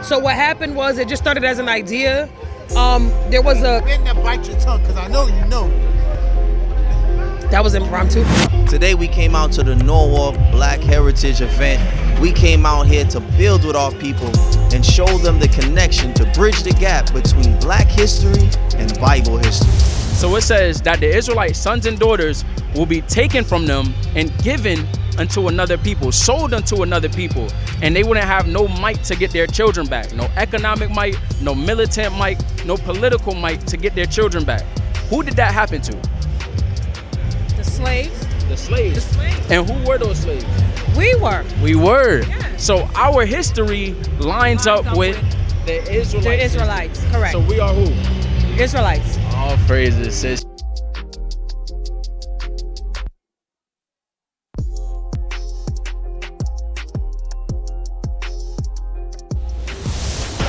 So what happened was it just started as an idea. There was a... Bend that bite your tongue, because I know you know. That was impromptu. Today we came out to the Norwalk Black Heritage event. We came out here to build with our people and show them the connection to bridge the gap between Black history and Bible history. So it says that the Israelite sons and daughters will be taken from them and given unto another people, sold unto another people, and they wouldn't have no might to get their children back. No economic might, no militant might, no political might to get their children back. Who did that happen to? The slaves. The slaves. The slaves. And who were those slaves? We were. We were. Yes. So our history lines up with the Israelites. The Israelites, correct. So we are who? Israelites. All praises, sis.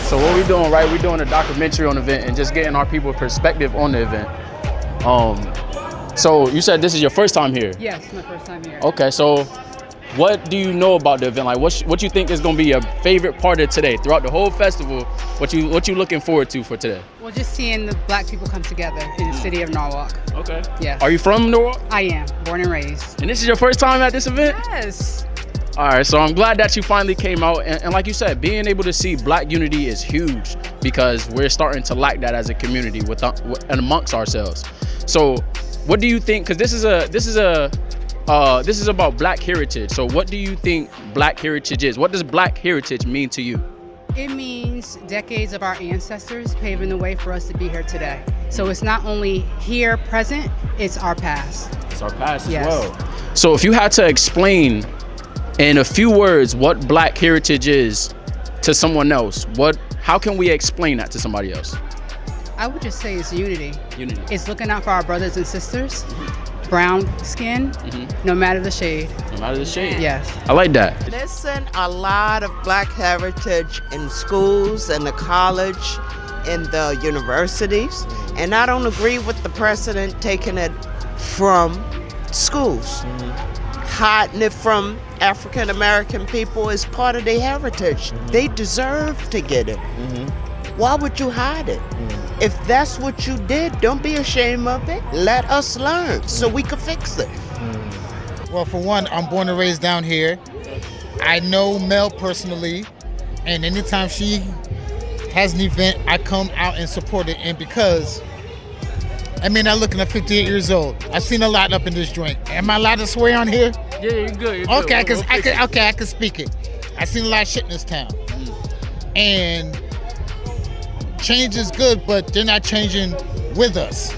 So what we're doing, right? We're doing a documentary on the event and just getting our people's perspective on the event. So you said this is your first time here? Yes, my first time here. Okay, so what do you know about the event? Like, what you think is going to be your favorite part of today throughout the whole festival? What you looking forward to for today? Well, just seeing the Black people come together in the city of Norwalk. Okay. Yeah. Are you from Norwalk? I am, born and raised. And this is your first time at this event? Yes. All right, so I'm glad that you finally came out. And like you said, being able to see Black unity is huge because we're starting to lack that as a community and amongst ourselves. So what do you think? Because this is about Black heritage. So what do you think Black heritage is? What does Black heritage mean to you? It means decades of our ancestors paving the way for us to be here today. So it's not only here present, it's our past. It's our past Yes. as well. So if you had to explain in a few words what Black heritage is to someone else, how can we explain that to somebody else? I would just say it's unity. Unity. It's looking out for our brothers and sisters, brown skin, no matter the shade. No matter the shade. Yes. I like that. Listen, a lot of Black heritage in schools and the college, in the universities, and I don't agree with the president taking it from schools. Hiding it from African American people is part of their heritage. They deserve to get it. Why would you hide it? If that's what you did, don't be ashamed of it. Let us learn so we can fix it. Well, for one, I'm born and raised down here. I know Mel personally, and anytime she has an event, I come out and support it. And because, I mean, I'm looking at 58 years old. I've seen a lot up in this joint. Am I allowed to swear on here? Yeah, you're good. Okay, I can speak it. I've seen a lot of shit in this town. And change is good, but they're not changing with us.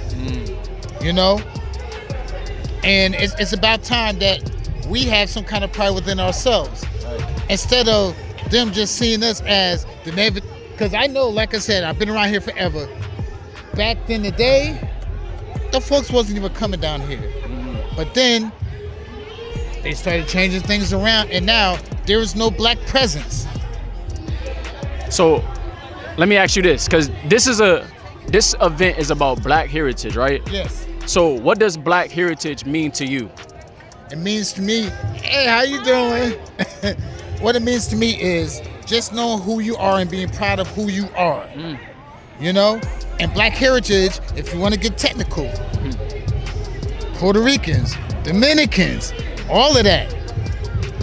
You know? And it's about time that we have some kind of pride within ourselves. Instead of them just seeing us as the neighbor. Because I know, like I said, I've been around here forever. Back in the day, the folks wasn't even coming down here. But then they started changing things around, and now there is no Black presence. So let me ask you this, because this event is about Black heritage, right? Yes. So what does Black heritage mean to you? It means to me, hey, how you doing? What it means to me is just knowing who you are and being proud of who you are. You know? And Black heritage, if you want to get technical, Puerto Ricans, Dominicans, all of that.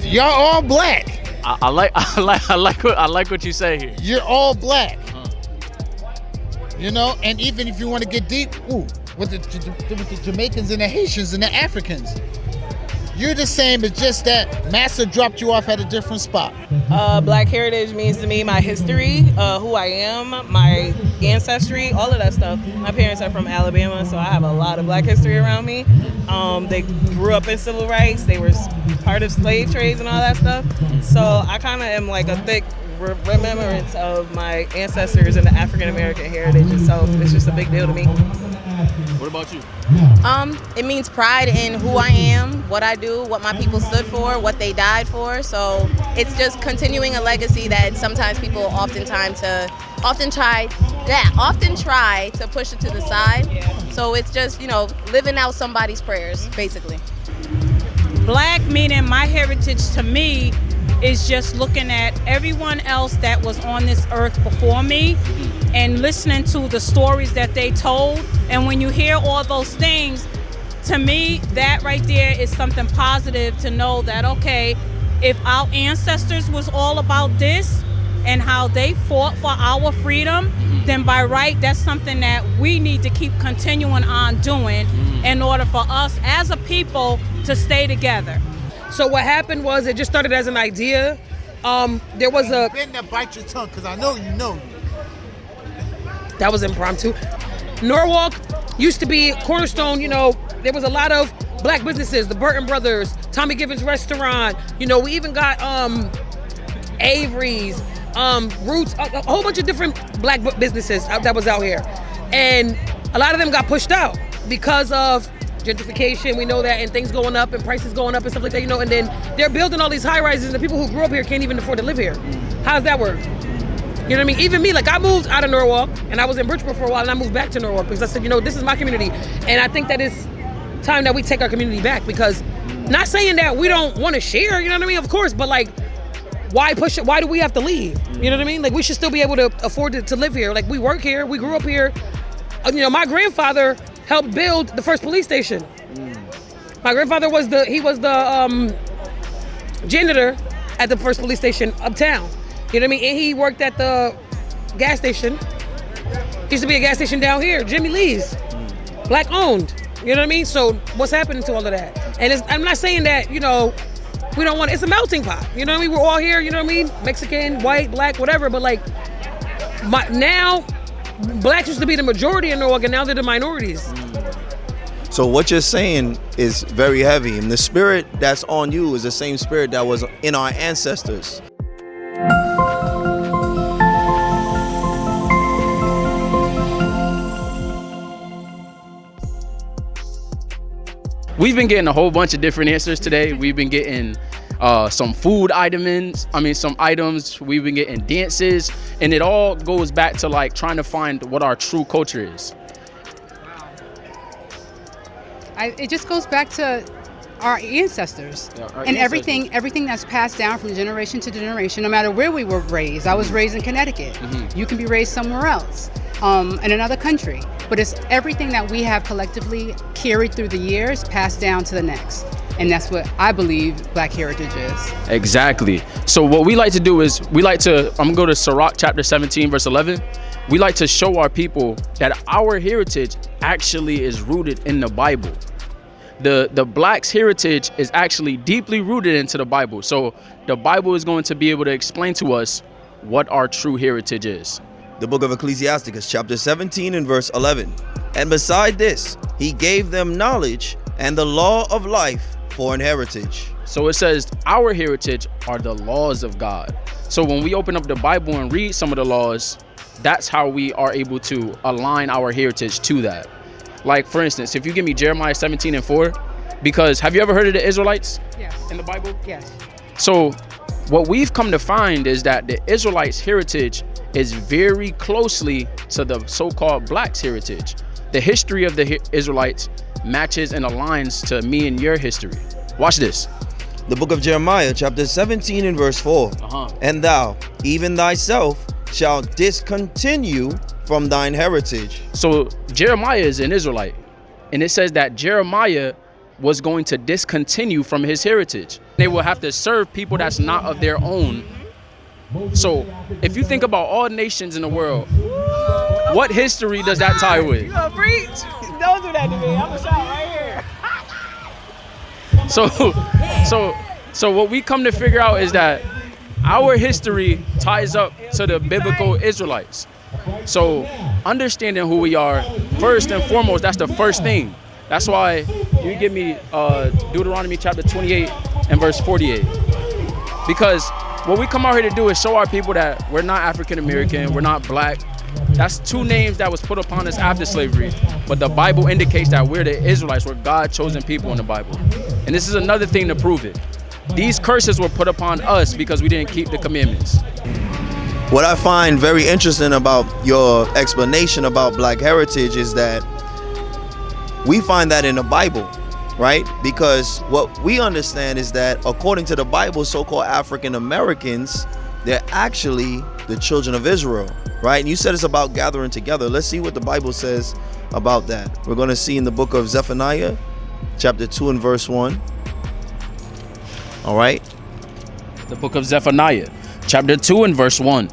Y'all all Black. I like what you say here. You're all Black. You know, and even if you want to get deep, with the Jamaicans and the Haitians and the Africans, you're the same. It's just that Master dropped you off at a different spot. Black heritage means to me my history, who I am, my ancestry, all of that stuff. My parents are from Alabama, so I have a lot of Black history around me. They grew up in civil rights. They were part of slave trades and all that stuff. So I kind of am like a thick remembrance of my ancestors and the African American heritage itself. It's just a big deal to me. What about you? It means pride in who I am, what I do, what my people stood for, what they died for. So it's just continuing a legacy that sometimes people often try to push it to the side. So it's just, living out somebody's prayers, basically. Black meaning my heritage to me is just looking at everyone else that was on this earth before me and listening to the stories that they told. And when you hear all those things, to me, that right there is something positive to know that, okay, if our ancestors was all about this and how they fought for our freedom, then by right, that's something that we need to keep continuing on doing in order for us as a people to stay together. So what happened was it just started as an idea. There was a... Bend that bite your tongue, because I know you know. That was impromptu. Norwalk used to be Cornerstone, you know, there was a lot of black businesses, the Burton Brothers, Tommy Gibbons Restaurant, you know, we even got Avery's, Roots, a whole bunch of different black businesses that was out here. And a lot of them got pushed out because of gentrification, we know that, and things going up and prices going up and stuff like that, you know, and then they're building all these high rises and the people who grew up here can't even afford to live here. How does that work? You know what I mean? Even me, like I moved out of Norwalk and I was in Bridgeport for a while and I moved back to Norwalk because I said, you know, this is my community. And I think that it's time that we take our community back, because not saying that we don't want to share, you know what I mean? Of course, but like, why push it? Why do we have to leave? You know what I mean? Like we should still be able to afford to live here. Like we work here, we grew up here. You know, my grandfather helped build the first police station. My grandfather was the janitor at the first police station uptown. You know what I mean? And he worked at the gas station. Used to be a gas station down here, Jimmy Lee's, black owned. You know what I mean? So what's happening to all of that? And I'm not saying that, you know, we don't want, it's a melting pot. You know what I mean? We're all here, you know what I mean? Mexican, white, black, whatever. But like, now, blacks used to be the majority in Norwalk and now they're the minorities. So what you're saying is very heavy, and the spirit that's on you is the same spirit that was in our ancestors. We've been getting a whole bunch of different answers today. We've been getting some food items. Some items. We've been getting dances, and it all goes back to like trying to find what our true culture is. It just goes back to our ancestors everything that's passed down from generation to generation, no matter where we were raised. I was raised in Connecticut. You can be raised somewhere else, in another country. But it's everything that we have collectively carried through the years, passed down to the next. And that's what I believe Black heritage is. Exactly. So what we like to do is I'm gonna go to Sirach chapter 17, verse 11. We like to show our people that our heritage actually is rooted in the Bible. The Blacks' heritage is actually deeply rooted into the Bible. So the Bible is going to be able to explain to us what our true heritage is. The book of Ecclesiasticus, chapter 17 and verse 11. And beside this, he gave them knowledge and the law of life for an heritage. So it says our heritage are the laws of God. So when we open up the Bible and read some of the laws, that's how we are able to align our heritage to that. Like, for instance, if you give me Jeremiah 17 and 4, because have you ever heard of the Israelites? Yes. In the Bible? Yes. So what we've come to find is that the Israelites' heritage is very closely to the so-called Blacks' heritage. The history of the Israelites matches and aligns to me and your history. Watch this. The book of Jeremiah, chapter 17 and verse 4. And thou, even thyself, shalt discontinue from thine heritage. So Jeremiah is an Israelite, and it says that Jeremiah was going to discontinue from his heritage. They will have to serve people that's not of their own. So if you think about all nations in the world, what history does that tie with? You gonna preach? Don't do that to me. I'm a shot right here. So what we come to figure out is that our history ties up to the biblical Israelites. So understanding who we are, first and foremost, that's the first thing. That's why you give me Deuteronomy chapter 28 and verse 48. Because what we come out here to do is show our people that we're not African American, we're not black. That's two names that was put upon us after slavery. But the Bible indicates that we're the Israelites, we're God's chosen people in the Bible. And this is another thing to prove it. These curses were put upon us because we didn't keep the commandments. What I find very interesting about your explanation about Black heritage is that we find that in the Bible. right? Because what we understand is that according to the Bible, so-called African Americans, they're actually the children of Israel, right? And you said it's about gathering together. Let's see what the Bible says about that. We're going to see in the book of Zephaniah, chapter 2 and verse 1. All right. The book of Zephaniah, chapter 2 and verse 1.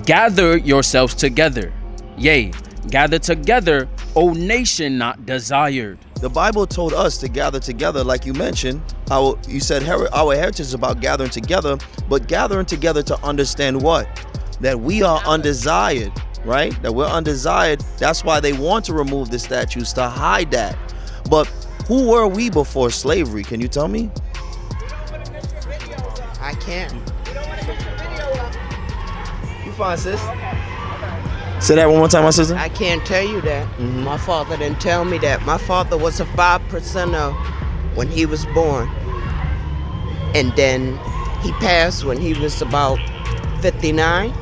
Gather yourselves together. Yea, gather together, O nation not desired. The Bible told us to gather together, like you mentioned. You said our heritage is about gathering together, but gathering together to understand what? That we are undesired, right? That we're undesired. That's why they want to remove the statues, to hide that. But who were we before slavery? Can you tell me? I can't. You fine, sis? Say that one more time, my sister. I can't tell you that. My father didn't tell me that. My father was a 5%er when he was born. And then he passed when he was about 59.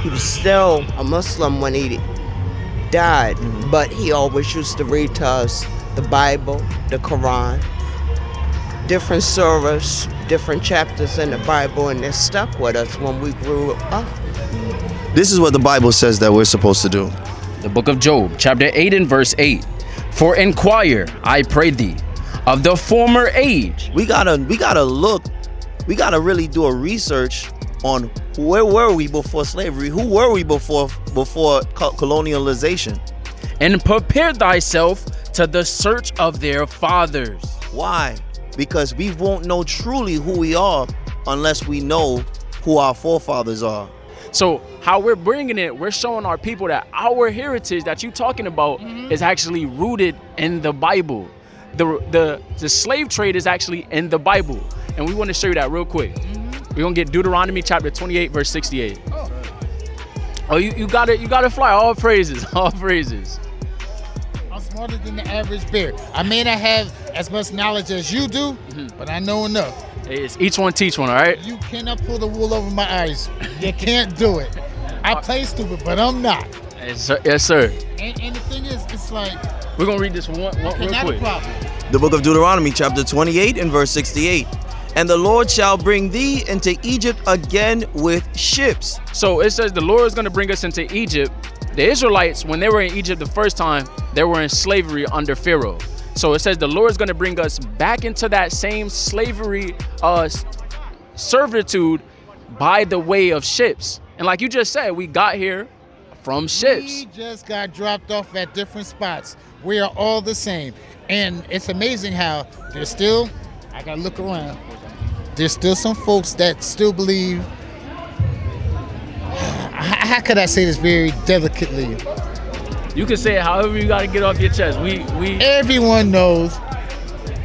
He was still a Muslim when he died. But he always used to read to us the Bible, the Quran, different surahs, different chapters in the Bible, and they're stuck with us when we grew up. This is what the Bible says that we're supposed to do. The book of Job, chapter 8 and verse 8. For inquire, I pray thee, of the former age. We gotta look. We gotta really do a research on where were we before slavery? Who were we before colonialization? And prepare thyself to the search of their fathers. Why? Because we won't know truly who we are unless we know who our forefathers are. So how we're bringing it, we're showing our people that our heritage that you're talking about is actually rooted in the Bible. The slave trade is actually in the Bible. And we want to show you that real quick. We're going to get Deuteronomy chapter 28, verse 68. Oh, you got to fly. All praises, all praises. I'm smarter than the average bear. I may not have as much knowledge as you do, but I know enough. It's each one teach one, all right? You cannot pull the wool over my eyes. You can't do it. I play stupid, but I'm not. Yes, sir. And the thing is, it's like... We're going to read this one real quick. The book of Deuteronomy, chapter 28 and verse 68. And the Lord shall bring thee into Egypt again with ships. So it says the Lord is going to bring us into Egypt. The Israelites, when they were in Egypt the first time, they were in slavery under Pharaoh. So it says the Lord is going to bring us back into that same slavery servitude by the way of ships. And like you just said, we got here from ships. We just got dropped off at different spots. We are all the same. And it's amazing how there's still, I got to look around, there's still some folks that still believe, how could I say this very delicately? You can say it however you got to get off your chest. Everyone knows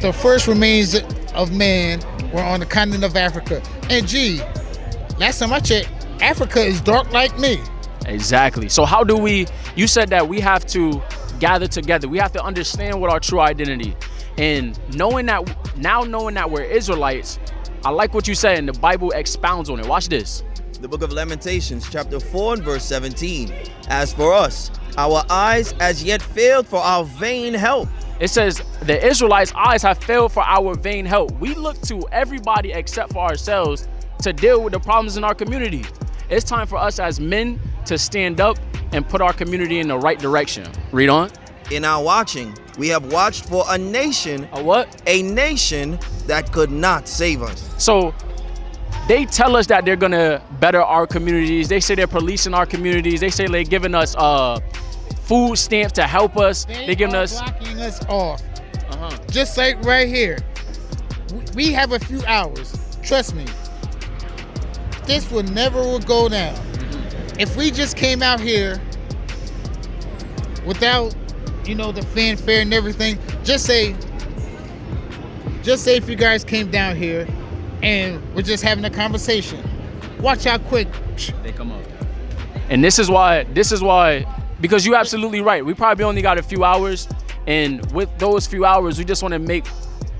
the first remains of man were on the continent of Africa. And gee, last time I checked, Africa is dark like me. Exactly. So how do we, you said that we have to gather together. We have to understand what our true identity. And knowing that we're Israelites, I like what you said, and the Bible expounds on it. Watch this. The book of Lamentations, chapter 4 and verse 17. As for us, our eyes as yet failed for our vain help. It says the Israelites' eyes have failed for our vain help. We look to everybody except for ourselves to deal with the problems in our community. It's time for us as men to stand up and put our community in the right direction. Read on. In our watching, we have watched for a nation. A what? A nation that could not save us. So they tell us that they're gonna better our communities. They say they're policing our communities. They say they're giving us food stamps to help us. They're giving us blocking us off. Just like right here. We have a few hours. Trust me. This would never go down. If we just came out here without, the fanfare and everything, just say if you guys came down here and we're just having a conversation, watch how quick they come up. And this is why, because you're absolutely right. We probably only got a few hours, and with those few hours, we just want to make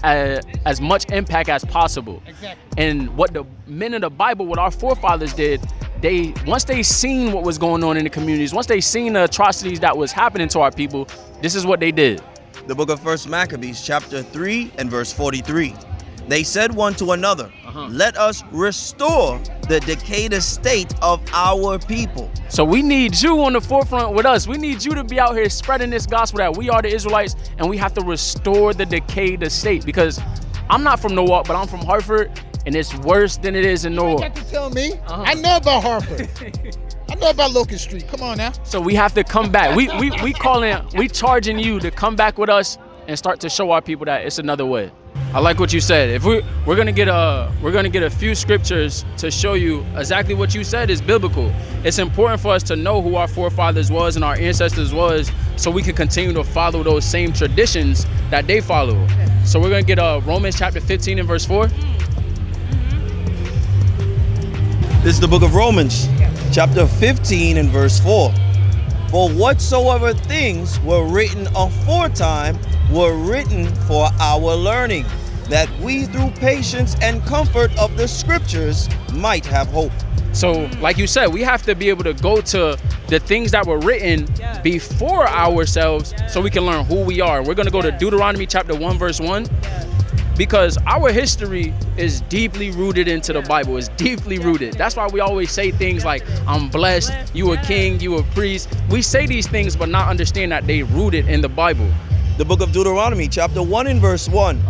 as much impact as possible. Exactly. And what the men of the Bible, what our forefathers did, once they seen what was going on in the communities, once they seen the atrocities that was happening to our people, this is what they did. The book of 1 Maccabees, chapter 3 and verse 43. They said one to another, let us restore the decayed estate of our people. So we need you on the forefront with us. We need you to be out here spreading this gospel that we are the Israelites and we have to restore the decayed estate, because I'm not from Norwalk, but I'm from Hartford, and it's worse than it is in Norwalk. You got to tell me. I know about Hartford. I know about Locust Street. Come on now. So we have to come back. We charging you to come back with us and start to show our people that it's another way. I like what you said. If we're gonna get a few scriptures to show you exactly what you said is biblical. It's important for us to know who our forefathers was and our ancestors was, so we can continue to follow those same traditions that they follow. So we're gonna get Romans chapter 15 and verse 4. This is the book of Romans, chapter 15 and verse 4. For whatsoever things were written aforetime were written for our learning, that we through patience and comfort of the scriptures might have hope. So like you said, we have to be able to go to the things that were written before ourselves so we can learn who we are. We're going to go to Deuteronomy chapter 1 verse 1, because our history is deeply rooted into the Bible. It's deeply rooted. That's why we always say things like, I'm blessed, you a king, you a priest. We say these things but not understand that they rooted in the Bible. The book of Deuteronomy chapter 1 and verse 1.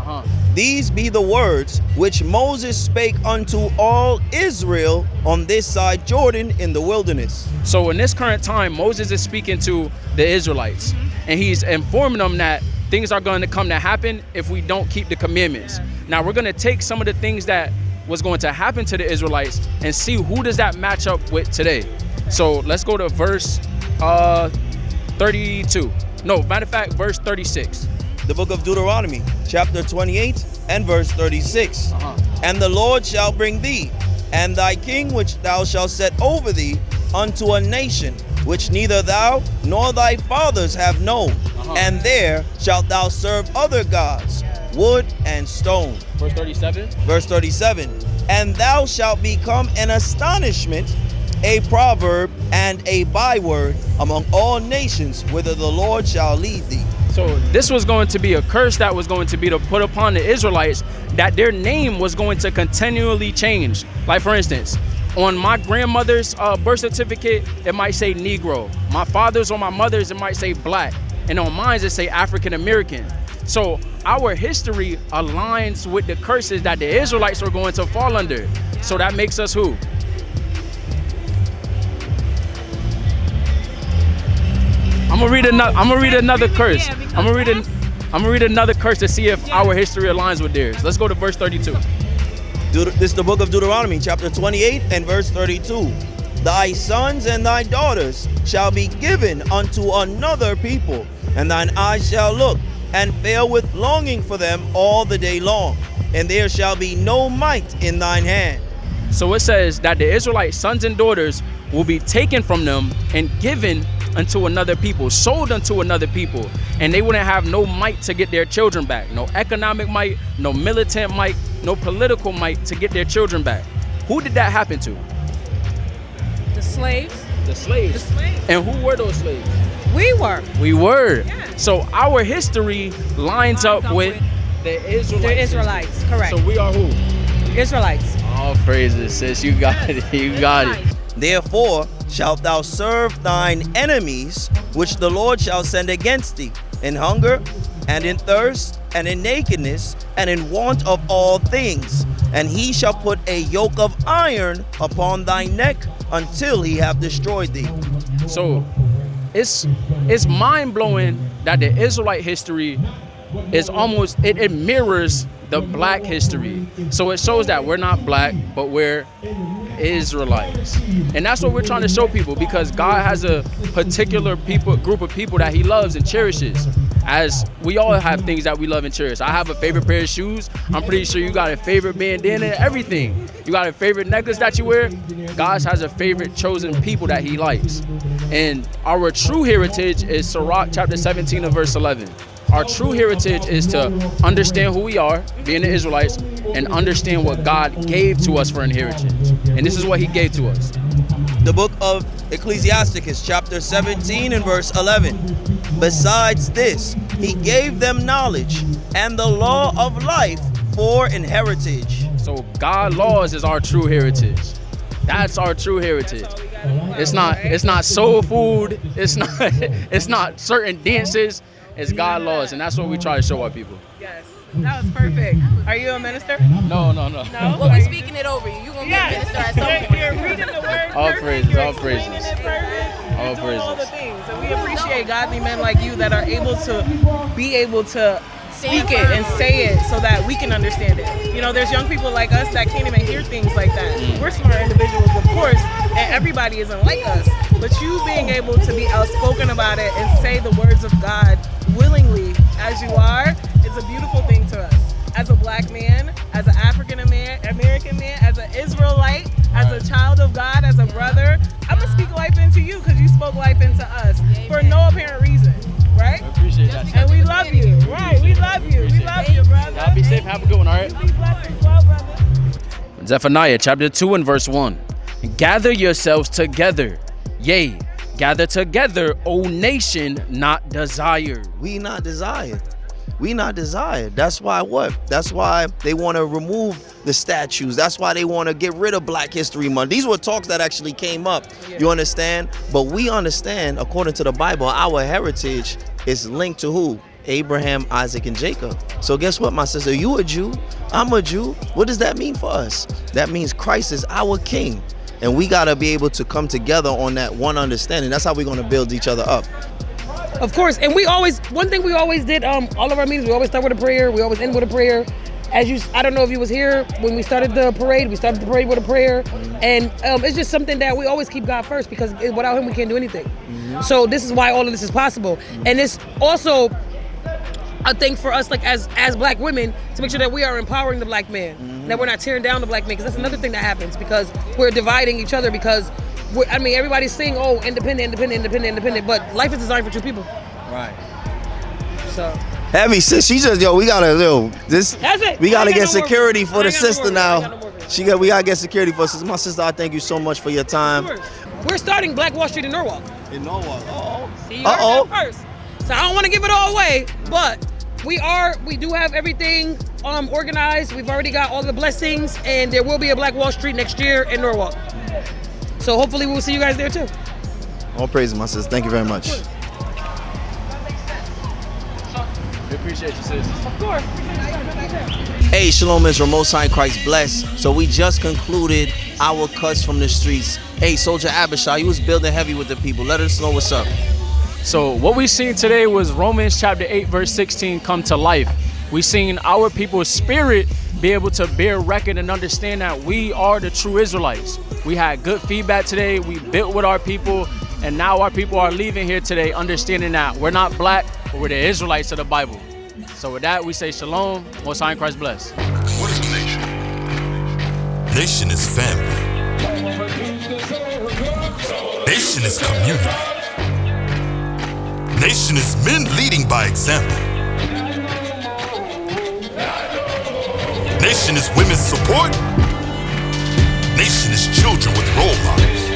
These be the words which Moses spake unto all Israel on this side Jordan in the wilderness. So in this current time, Moses is speaking to the Israelites, and he's informing them that things are going to come to happen if we don't keep the commandments. Now we're going to take some of the things that was going to happen to the Israelites and see who does that match up with today. So let's go to verse 32. No, matter of fact, verse 36. The book of Deuteronomy, chapter 28 and verse 36. And the Lord shall bring thee and thy king which thou shalt set over thee unto a nation which neither thou nor thy fathers have known. And there shalt thou serve other gods, wood and stone. Verse 37. Verse 37. And thou shalt become an astonishment, a proverb, and a byword among all nations whither the Lord shall lead thee. So this was going to be a curse that was going to be to put upon the Israelites, that their name was going to continually change. Like for instance, on my grandmother's birth certificate, it might say Negro. My father's or my mother's, it might say Black. And on mine, it say African American. So our history aligns with the curses that the Israelites were going to fall under. So that makes us who? I'm gonna read another curse. I'm gonna read another curse to see if our history aligns with theirs. Let's go to verse 32. This is the book of Deuteronomy, chapter 28 and verse 32. Thy sons and thy daughters shall be given unto another people, and thine eyes shall look and fail with longing for them all the day long, and there shall be no might in thine hand. So it says that the Israelite sons and daughters will be taken from them and given unto another people, sold unto another people, and they wouldn't have no might to get their children back. No economic might, no militant might, no political might to get their children back. Who did that happen to? The slaves. The slaves. The slaves. And who were those slaves? We were. We were. Yeah. So our history lines up with the Israelites. The Israelites, correct. So we are who? Israelites. All praises, sis. You got it. You got it. Therefore shalt thou serve thine enemies, which the Lord shall send against thee, in hunger, and in thirst, and in nakedness, and in want of all things. And he shall put a yoke of iron upon thy neck until he have destroyed thee. So it's mind-blowing that the Israelite history is almost, it mirrors the black history. So it shows that we're not black, but we're Israelites. And that's what we're trying to show people, because God has a particular group of people that he loves and cherishes. As we all have things that we love and cherish. I have a favorite pair of shoes. I'm pretty sure you got a favorite bandana, everything. You got a favorite necklace that you wear. God has a favorite chosen people that he likes. And our true heritage is Sirach chapter 17 and verse 11. Our true heritage is to understand who we are, being the Israelites, and understand what God gave to us for inheritance. And this is what he gave to us. The book of Ecclesiasticus chapter 17 and verse 11. Besides this, he gave them knowledge and the law of life for an heritage. So God laws is our true heritage. That's our true heritage. It's not soul food. It's not certain dances. It's God laws, and that's what we try to show our people. Yes, that was perfect. Are you a minister? No. No. Well, we're speaking it over you. You're going to be a minister at some point. You're reading the word All perfect. praises, You're all explaining praises. it perfect. All You're doing all the praises. things. And we appreciate godly men like you that are able to speak it and say it so that we can understand it. You know, there's young people like us that can't even hear things like that. We're smart individuals, of course, and everybody isn't like us. But you being able to be outspoken about it and say the words of God willingly as you are is a beautiful thing to us. As a black man, as an African American man, as an Israelite, as a child of God, as a brother, I'm gonna speak life into you because you spoke life into us for no apparent reason, right? I appreciate that. And we love you, right? We love you. We love you, brother. Y'all be safe. Have a good one, all right? Be blessed as well, brother. Zephaniah chapter 2 and verse 1. Gather yourselves together, yea, gather together, O nation not desired. We not desired. We not desired. That's why what? That's why they want to remove the statues. That's why they want to get rid of Black History Month. These were talks that actually came up. You understand? But we understand, according to the Bible, our heritage is linked to who? Abraham, Isaac, and Jacob. So guess what, my sister? You a Jew. I'm a Jew. What does that mean for us? That means Christ is our king. And we got to be able to come together on that one understanding. That's how we're going to build each other up. Of course, and one thing we always did, all of our meetings, we always start with a prayer. We always end with a prayer. I don't know if you was here when we started the parade. We started the parade with a prayer, and it's just something that we always keep God first because without Him we can't do anything. So this is why all of this is possible, and it's also a thing for us, like as Black women, to make sure that we are empowering the Black man, that we're not tearing down the Black man, because that's another thing that happens because we're dividing each other because. Everybody's saying, oh, independent, but life is designed for two people. Right. So. Heavy sis, she just we gotta That's it. We gotta I ain't get got no more security for for it. the I ain't got no sister more for it. I ain't now. got no more for it. We gotta get security for sister. My sister, I thank you so much for your time. We're starting Black Wall Street in Norwalk. In Norwalk. See, you heard that first. So I don't want to give it all away, but we do have everything organized. We've already got all the blessings, and there will be a Black Wall Street next year in Norwalk. So hopefully we'll see you guys there too. All praises, my sister. Thank you very much. We appreciate you, sis. Of course. Hey, Shalom Israel, Most High Christ bless. So we just concluded our cuts from the streets. Hey, Soldier Abishai, you was building heavy with the people. Let us know what's up. So what we seen today was Romans chapter 8 verse 16 come to life. We seen our people's spirit be able to bear record and understand that we are the true Israelites. We had good feedback today. We built with our people, and now our people are leaving here today understanding that we're not Black, but we're the Israelites of the Bible. So with that, we say shalom. Most High in Christ bless. What is a nation? Nation is family. Nation is community. Nation is men leading by example. Nation is women's support. Nation is children with role models.